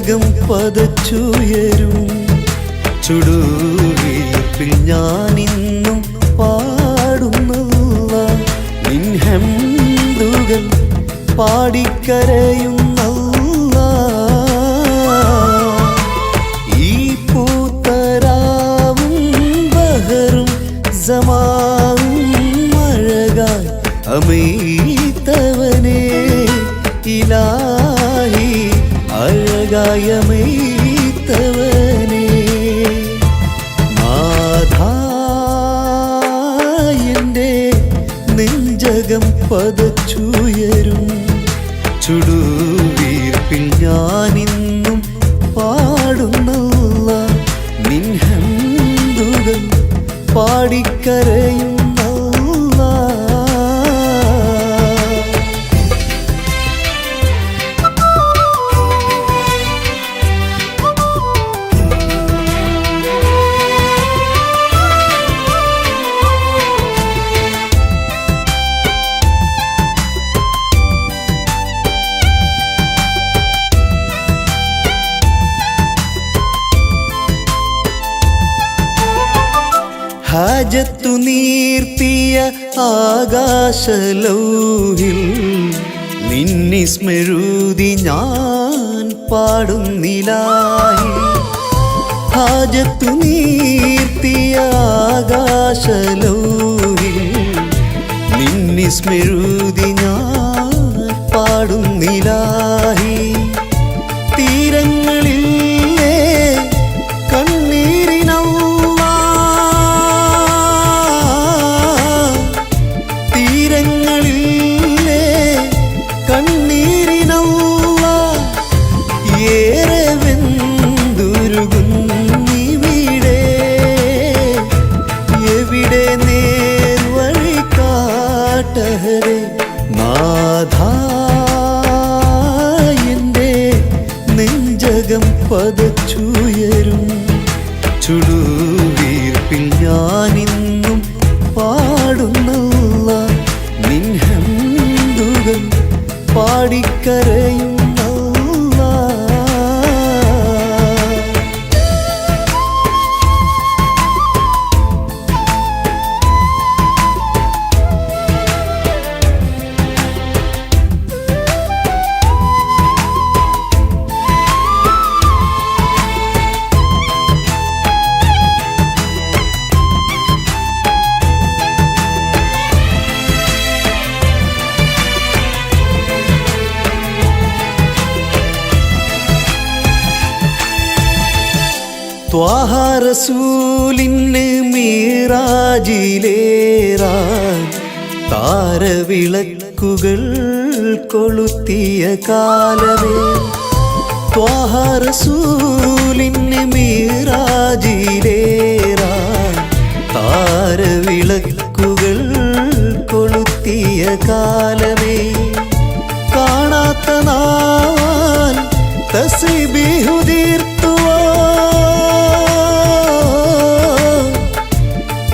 ജഗം പതച്ചുയരും ചുടുവീർപ്പിൽ ഞാനിന്നും പാടുന്നല്ല നിൻ ഹംദുകൾ പാടിക്കരയുന്നല്ല ഈ പൂത്തരാവും ബഹറും സമാവും മഴകായി അമൈത്തവനേ ഇലാഹി അഴകായമൈത്തവനേ നാഥാ എൻ്റെ നെഞ്ചകം പതച്ചുയരും ചുടുവീർപ്പിൽ ഞാനിന്നും പാടുന്നല്ല നിൻ ഹംദുകൾ പാടിക്കരയുന്നല്ല ഹാജത്തു നീർത്തിയ ആകാശലൗഹിൽ നിന്നിസ്മരുതി ഞാൻ പാടുന്നിലായി ഹാജത്തു നീർത്തിയ ആകാശലൗഹിൽ നിന്നിസ്മരുതി ഞാൻ പാടുന്നിലായി തീരങ്ങളിലേ നാഥാ എൻ്റെ നെഞ്ചകം പതച്ചുയരും ചുടുവീർപ്പിൽ ഞാനിന്നും പാടുന്നല്ല നിൻ ഹംദുകൾ പാടിക്കരയുന്നല്ല ത്വാഹ റസൂലിന് മീറാജിലേറാൻ താരവിളക്കുകൾ കൊളുത്തിയ കാലമേ ത്വാഹ റസൂലിന് മീറാജിലേറാൻ താരവിളക്കുകൾ കൊളുത്തിയ കാലമേ കാണാത്ത നാൾ തസ്ബീഹു തീർത്തുവോ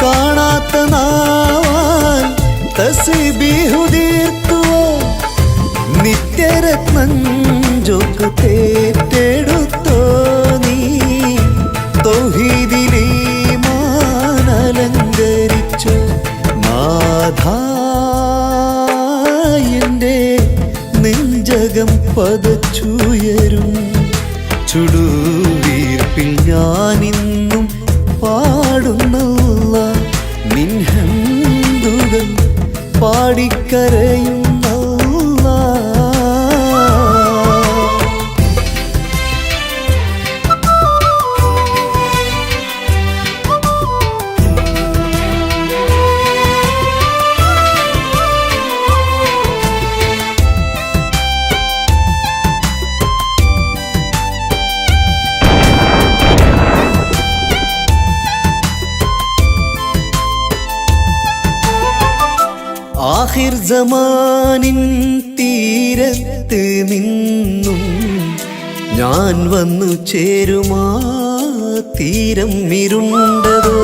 കാണാത്ത നാൾ തസ്ബീഹു തീർത്തുവോ നിത്യരത്നഞ്ചൊക്കെ തേറ്റെടുത്തോ നീ തൗഹീദിലീമാൻ അലങ്കരിച്ചു നാഥാ എൻ്റെ നെഞ്ചകം പതച്ചുയരും ചുടുവീർപ്പിൽ ഞാനിന്നും പാടുന്നല്ല നിൻ ഹംദുകൾ പാടിക്കരയുന്നല്ല ആഖിർ സമാനിൻ തീരത്ത് നിന്നും ഞാൻ വന്നു ചേരുമാ തീരം ഇരുണ്ടതോ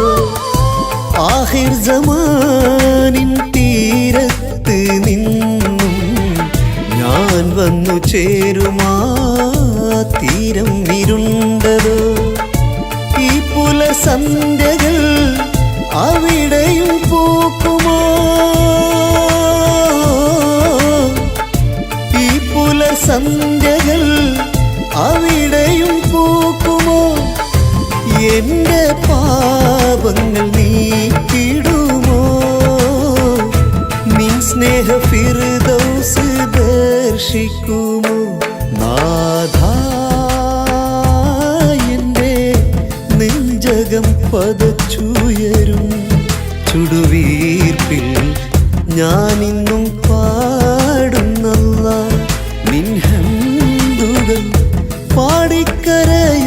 ആഖിർ സമാനിൻ തീരത്ത് നിന്നും ഞാൻ വന്നു ചേരുമാ തീരം തീരം ഇരുണ്ടതോ ഈ പുലസന്ധ്യകൾ അവിടെയും പൂക്കുമോ ഈ പുലസന്ധ്യകൾ അവിടെയും പൂക്കുമോ എന്റെ പാപങ്ങൾ നീക്കിടുമോ നിൻ സ്നേഹ ഫിർദൗസ് ദർശിക്കുമോ നാഥാ എന്റെ നെഞ്ചകം പതച്ചുയരും ചുടുവീർപ്പിൽ ഞാനിന്നും പാടുന്നല്ലാ നിൻ ഹംദുകൾ പാടിക്കരയും